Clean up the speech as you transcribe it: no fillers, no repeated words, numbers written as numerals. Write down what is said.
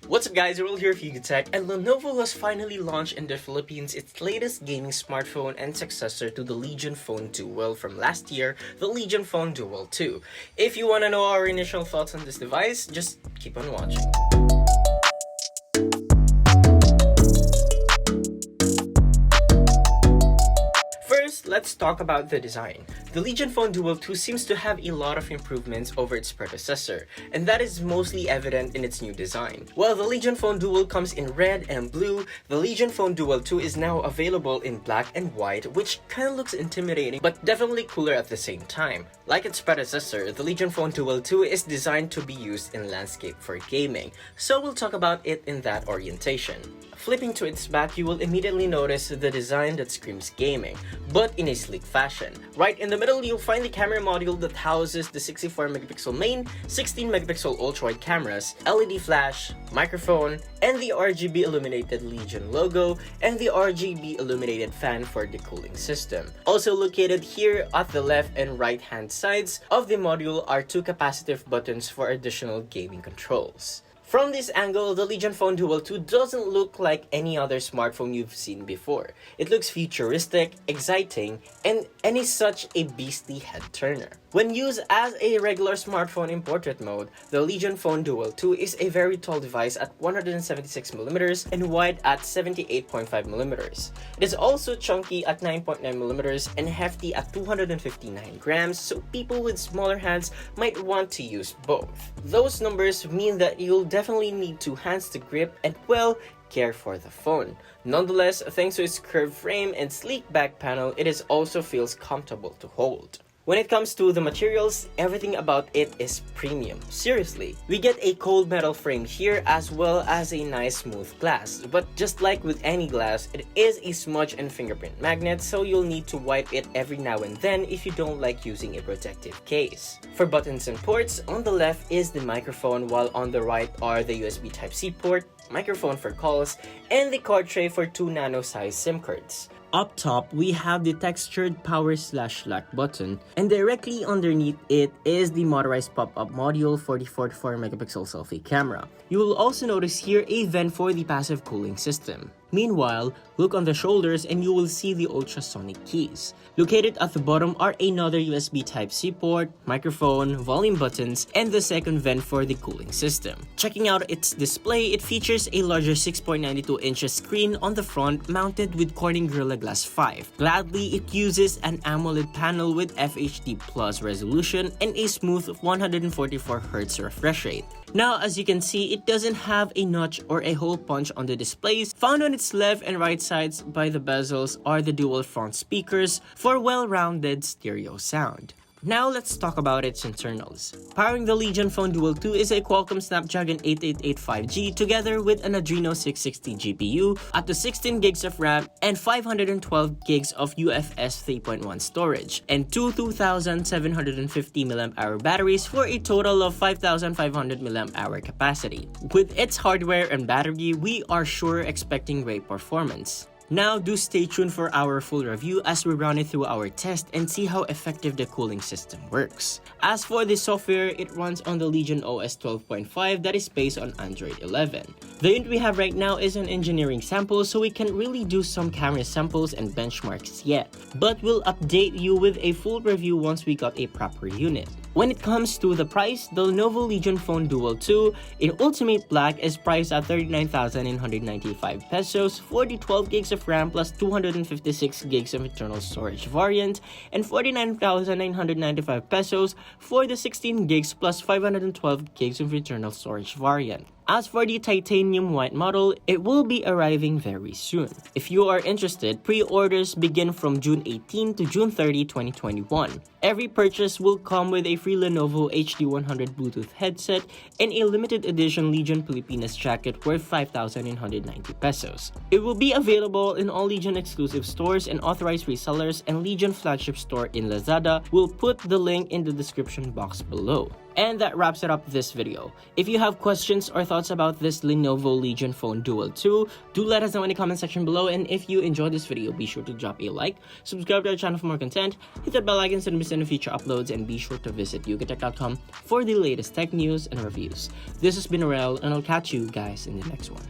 What's up guys, Duel here, Tech, and Lenovo has finally launched in the Philippines its latest gaming smartphone and successor to the Legion Phone Duel from last year, the Legion Phone Duel 2. If you want to know our initial thoughts on this device, just keep on watching. First, let's talk about the design. The Legion Phone Duel 2 seems to have a lot of improvements over its predecessor, and that is mostly evident in its new design. While the Legion Phone Duel comes in red and blue, the Legion Phone Duel 2 is now available in black and white, which kinda looks intimidating but definitely cooler at the same time. Like its predecessor, the Legion Phone Duel 2 is designed to be used in landscape for gaming, so we'll talk about it in that orientation. Flipping to its back, you will immediately notice the design that screams gaming, but in a sleek fashion. Right in the middle, you'll find the camera module that houses the 64MP main, 16MP ultra-wide cameras, LED flash, microphone, and the RGB illuminated Legion logo, and the RGB illuminated fan for the cooling system. Also located here at the left and right hand sides of the module are two capacitive buttons for additional gaming controls. From this angle, the Legion Phone Duel 2 doesn't look like any other smartphone you've seen before. It looks futuristic, exciting, and is such a beastly head-turner. When used as a regular smartphone in portrait mode, the Legion Phone Duel 2 is a very tall device at 176mm and wide at 78.5mm. It is also chunky at 9.9mm and hefty at 259 grams, so people with smaller hands might want to use both. Those numbers mean that you'll definitely need two hands to grip and, well, care for the phone. Nonetheless, thanks to its curved frame and sleek back panel, it also feels comfortable to hold. When it comes to the materials, everything about it is premium. Seriously, we get a cold metal frame here as well as a nice smooth glass. But just like with any glass, it is a smudge and fingerprint magnet, so you'll need to wipe it every now and then if you don't like using a protective case. For buttons and ports, on the left is the microphone, while on the right are the USB Type-C port, microphone for calls, and the card tray for 2 nano-size SIM cards. Up top, we have the textured power/lock button, and directly underneath it is the motorized pop-up module for the 44MP selfie camera. You will also notice here a vent for the passive cooling system. Meanwhile, look on the shoulders and you will see the ultrasonic keys. Located at the bottom are another USB Type-C port, microphone, volume buttons, and the second vent for the cooling system. Checking out its display, it features a larger 6.92 inches screen on the front mounted with Corning Gorilla Glass 5. Gladly, it uses an AMOLED panel with FHD Plus resolution and a smooth 144Hz refresh rate. Now, as you can see, it doesn't have a notch or a hole punch on the displays. Found on its left and right sides by the bezels are the dual front speakers for well-rounded stereo sound. Now let's talk about its internals. Powering the Legion Phone Duel 2 is a Qualcomm Snapdragon 8885 5G together with an Adreno 660 GPU, up to 16GB of RAM and 512GB of UFS 3.1 storage, and two 2750mAh batteries for a total of 5500mAh capacity. With its hardware and battery, we are sure expecting great performance. Now, do stay tuned for our full review as we run it through our test and see how effective the cooling system works. As for the software, it runs on the Legion OS 12.5 that is based on Android 11. The unit we have right now is an engineering sample, so we can't really do some camera samples and benchmarks yet, but we'll update you with a full review once we got a proper unit. When it comes to the price, the Lenovo Legion Phone Duel 2 in Ultimate Black is priced at 39,995 pesos for the 12GB of RAM plus 256GB of internal storage variant, and 49,995 pesos for the 16GB plus 512GB of internal storage variant. As for the titanium white model, it will be arriving very soon. If you are interested, pre-orders begin from June 18 to June 30, 2021. Every purchase will come with a free Lenovo HD100 Bluetooth headset and a limited edition Legion Pilipinas jacket worth 5,990 pesos. It will be available in all Legion exclusive stores and authorized resellers and Legion flagship store in Lazada. We'll put the link in the description box below. And that wraps it up this video. If you have questions or thoughts about this Lenovo Legion Phone Duel 2, do let us know in the comment section below. And if you enjoyed this video, be sure to drop a like, subscribe to our channel for more content, hit that bell icon so you don't miss any future uploads, and be sure to visit yugatech.com for the latest tech news and reviews. This has been Aurel, and I'll catch you guys in the next one.